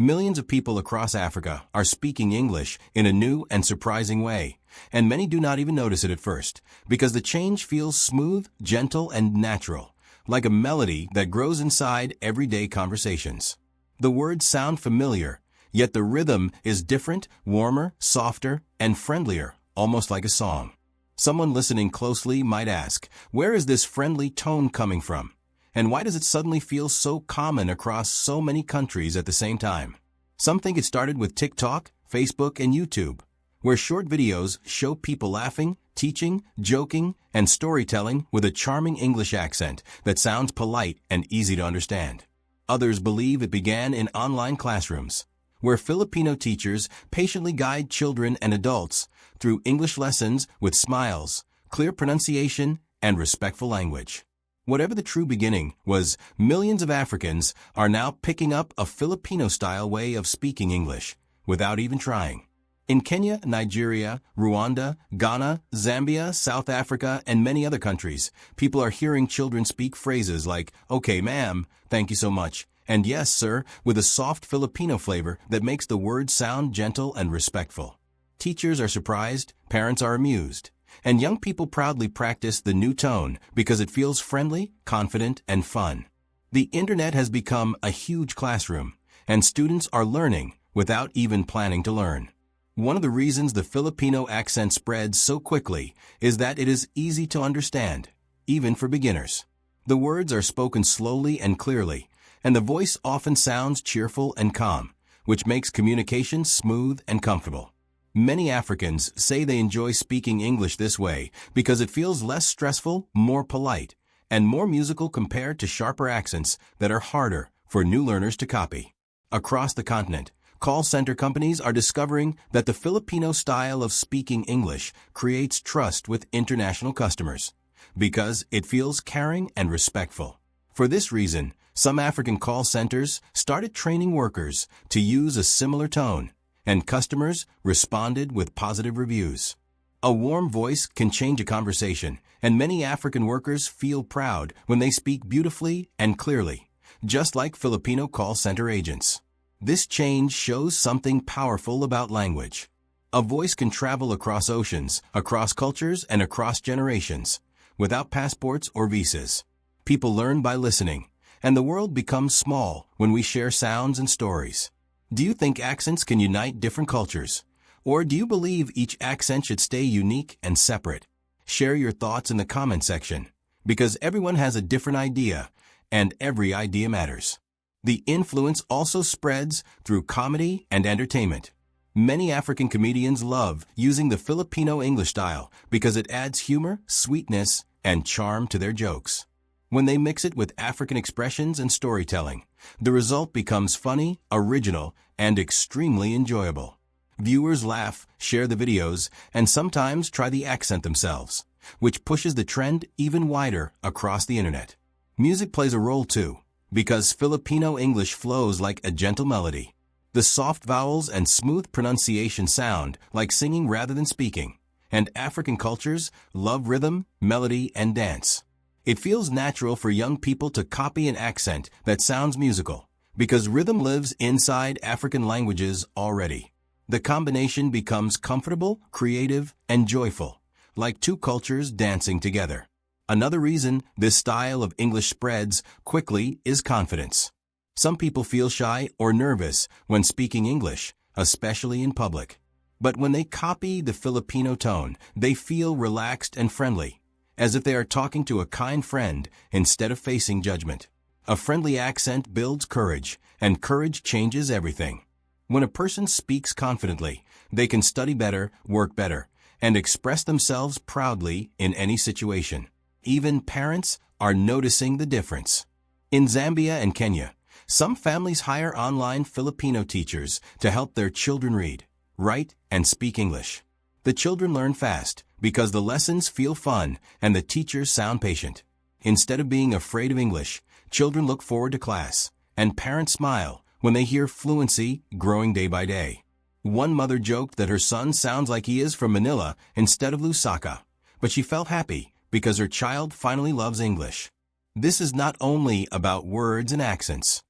Millions of people across Africa are speaking English in a new and surprising way, and many do not even notice it at first, because the change feels smooth, gentle, and natural, like a melody that grows inside everyday conversations. The words sound familiar, yet the rhythm is different, warmer, softer, and friendlier, almost like a song. Someone listening closely might ask, where is this friendly tone coming from? And why does it suddenly feel so common across so many countries at the same time? Some think it started with TikTok, Facebook, and YouTube, where short videos show people laughing, teaching, joking, and storytelling with a charming English accent that sounds polite and easy to understand. Others believe it began in online classrooms, where Filipino teachers patiently guide children and adults through English lessons with smiles, clear pronunciation, and respectful language. Whatever the true beginning was, millions of Africans are now picking up a Filipino-style way of speaking English without even trying. In Kenya, Nigeria, Rwanda, Ghana, Zambia, South Africa, and many other countries, people are hearing children speak phrases like, "Okay, ma'am, thank you so much," and "yes, sir," with a soft Filipino flavor that makes the words sound gentle and respectful. Teachers are surprised, parents are amused, and young people proudly practice the new tone because it feels friendly, confident, and fun. The internet has become a huge classroom, and students are learning without even planning to learn. One of the reasons the Filipino accent spreads so quickly is that it is easy to understand, even for beginners. The words are spoken slowly and clearly, and the voice often sounds cheerful and calm, which makes communication smooth and comfortable. Many Africans say they enjoy speaking English this way because it feels less stressful, more polite, and more musical compared to sharper accents that are harder for new learners to copy. Across the continent, call center companies are discovering that the Filipino style of speaking English creates trust with international customers because it feels caring and respectful. For this reason, some African call centers started training workers to use a similar tone, and customers responded with positive reviews. A warm voice can change a conversation, and many African workers feel proud when they speak beautifully and clearly, just like Filipino call center agents. This change shows something powerful about language. A voice can travel across oceans, across cultures, and across generations, without passports or visas. People learn by listening, and the world becomes small when we share sounds and stories. Do you think accents can unite different cultures? Or do you believe each accent should stay unique and separate? Share your thoughts in the comment section, because everyone has a different idea, and every idea matters. The influence also spreads through comedy and entertainment. Many African comedians love using the Filipino English style because it adds humor, sweetness, and charm to their jokes. When they mix it with African expressions and storytelling, the result becomes funny, original, and extremely enjoyable. Viewers laugh, share the videos, and sometimes try the accent themselves, which pushes the trend even wider across the internet. Music plays a role too, because Filipino English flows like a gentle melody. The soft vowels and smooth pronunciation sound like singing rather than speaking, and African cultures love rhythm, melody, and dance. It feels natural for young people to copy an accent that sounds musical, because rhythm lives inside African languages already. The combination becomes comfortable, creative, and joyful, like two cultures dancing together. Another reason this style of English spreads quickly is confidence. Some people feel shy or nervous when speaking English, especially in public. But when they copy the Filipino tone, they feel relaxed and friendly, as if they are talking to a kind friend instead of facing judgment. A friendly accent builds courage, and courage changes everything. When a person speaks confidently, they can study better, work better, and express themselves proudly in any situation. Even parents are noticing the difference. In Zambia and Kenya, some families hire online Filipino teachers to help their children read, write, and speak English. The children learn fast because the lessons feel fun and the teachers sound patient. Instead of being afraid of English, children look forward to class, and parents smile when they hear fluency growing day by day. One mother joked that her son sounds like he is from Manila instead of Lusaka, but she felt happy because her child finally loves English. This is not only about words and accents.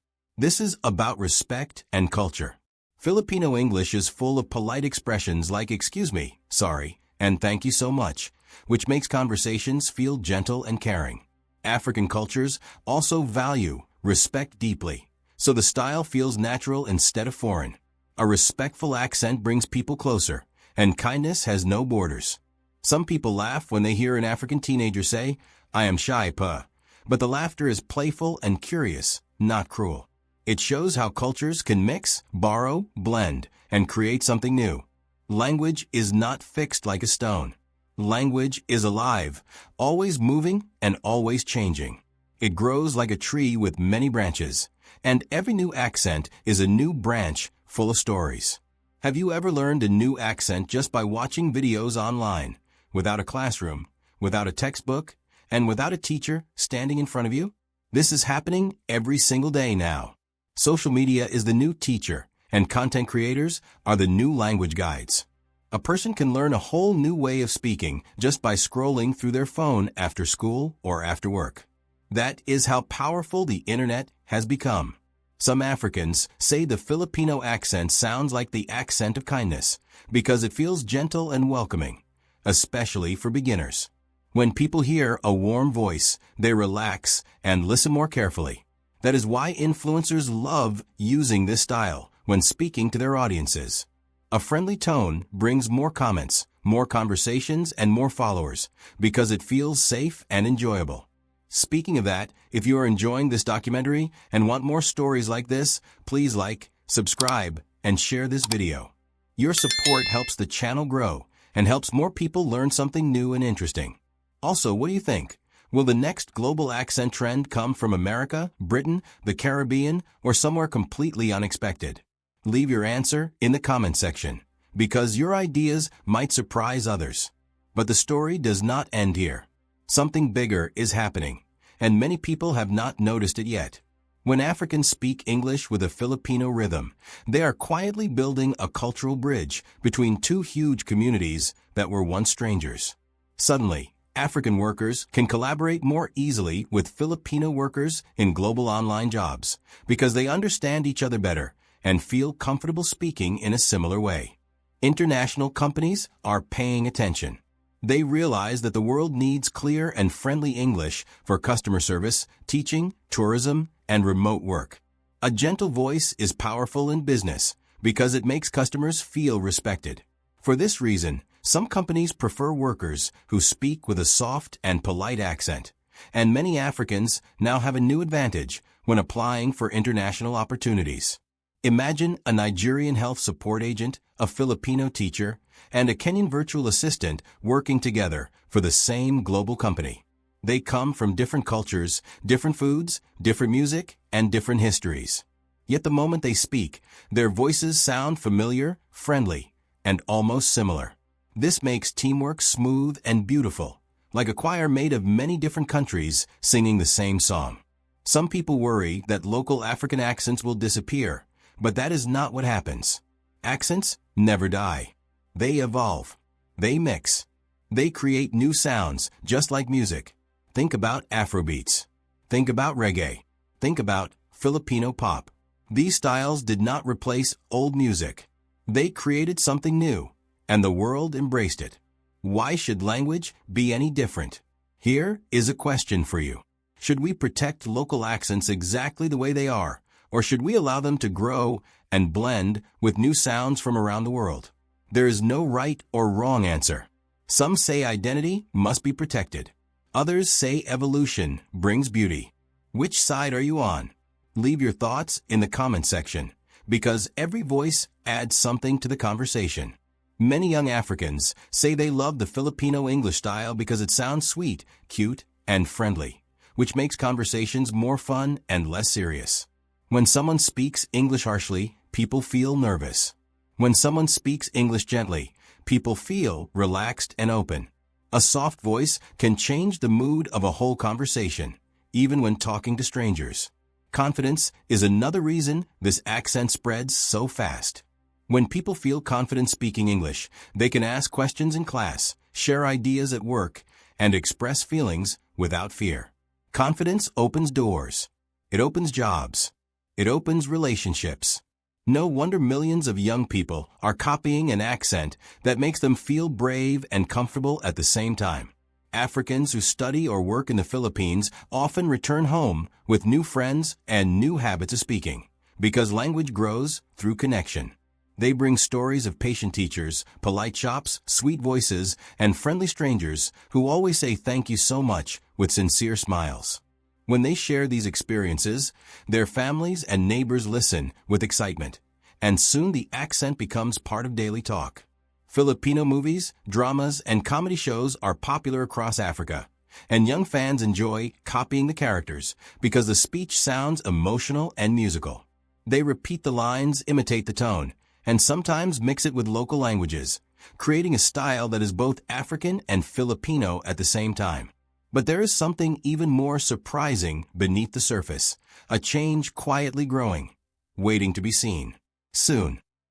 This is about respect and culture. Filipino English is full of polite expressions like excuse me, sorry, and thank you so much, which makes conversations feel gentle and caring. African cultures also value respect deeply, so the style feels natural instead of foreign. A respectful accent brings people closer, and kindness has no borders. Some people laugh when they hear an African teenager say, I am shy, pa. But the laughter is playful and curious, not cruel. It shows how cultures can mix, borrow, blend, and create something new. Language is not fixed like a stone. Language is alive, always moving and always changing. It grows like a tree with many branches, and every new accent is a new branch full of stories. Have you ever learned a new accent just by watching videos online, without a classroom, without a textbook, and without a teacher standing in front of you? This is happening every single day now. Social media is the new teacher, and content creators are the new language guides. A person can learn a whole new way of speaking just by scrolling through their phone after school or after work. That is how powerful the internet has become. Some Africans say the Filipino accent sounds like the accent of kindness because it feels gentle and welcoming, especially for beginners. When people hear a warm voice, they relax and listen more carefully. That is why influencers love using this style when speaking to their audiences. A friendly tone brings more comments, more conversations, and more followers because it feels safe and enjoyable. Speaking of that, if you are enjoying this documentary and want more stories like this, please like, subscribe, and share this video. Your support helps the channel grow and helps more people learn something new and interesting. Also, what do you think? Will the next global accent trend come from America, Britain, the Caribbean, or somewhere completely unexpected? Leave your answer in the comment section, because your ideas might surprise others. But the story does not end here. Something bigger is happening, and many people have not noticed it yet. When Africans speak English with a Filipino rhythm, they are quietly building a cultural bridge between two huge communities that were once strangers. Suddenly, African workers can collaborate more easily with Filipino workers in global online jobs because they understand each other better and feel comfortable speaking in a similar way. International companies are paying attention. They realize that the world needs clear and friendly English for customer service, teaching, tourism, and remote work. A gentle voice is powerful in business because it makes customers feel respected. For this reason, some companies prefer workers who speak with a soft and polite accent, and many Africans now have a new advantage when applying for international opportunities. Imagine a Nigerian health support agent, a Filipino teacher, and a Kenyan virtual assistant working together for the same global company. They come from different cultures, different foods, different music, and different histories. Yet the moment they speak, their voices sound familiar, friendly, and almost similar. This makes teamwork smooth and beautiful, like a choir made of many different countries singing the same song. Some people worry that local African accents will disappear, but that is not what happens. Accents never die. They evolve. They mix. They create new sounds, just like music. Think about Afrobeats. Think about reggae. Think about Filipino pop. These styles did not replace old music. They created something new, and the world embraced it. Why should language be any different? Here is a question for you. Should we protect local accents exactly the way they are, or should we allow them to grow and blend with new sounds from around the world? There is no right or wrong answer. Some say identity must be protected. Others say evolution brings beauty. Which side are you on? Leave your thoughts in the comment section, because every voice adds something to the conversation. Many young Africans say they love the Filipino English style because it sounds sweet, cute, and friendly, which makes conversations more fun and less serious. When someone speaks English harshly, people feel nervous. When someone speaks English gently, people feel relaxed and open. A soft voice can change the mood of a whole conversation, even when talking to strangers. Confidence is another reason this accent spreads so fast. When people feel confident speaking English, they can ask questions in class, share ideas at work, and express feelings without fear. Confidence opens doors. It opens jobs. It opens relationships. No wonder millions of young people are copying an accent that makes them feel brave and comfortable at the same time. Africans who study or work in the Philippines often return home with new friends and new habits of speaking, because language grows through connection. They bring stories of patient teachers, polite shops, sweet voices, and friendly strangers who always say thank you so much with sincere smiles. When they share these experiences, their families and neighbors listen with excitement, and soon the accent becomes part of daily talk. Filipino movies, dramas, and comedy shows are popular across Africa, and young fans enjoy copying the characters because the speech sounds emotional and musical. They repeat the lines, imitate the tone, and sometimes mix it with local languages, creating a style that is both African and Filipino at the same time. But there is something even more surprising beneath the surface, a change quietly growing, waiting to be seen. Soon,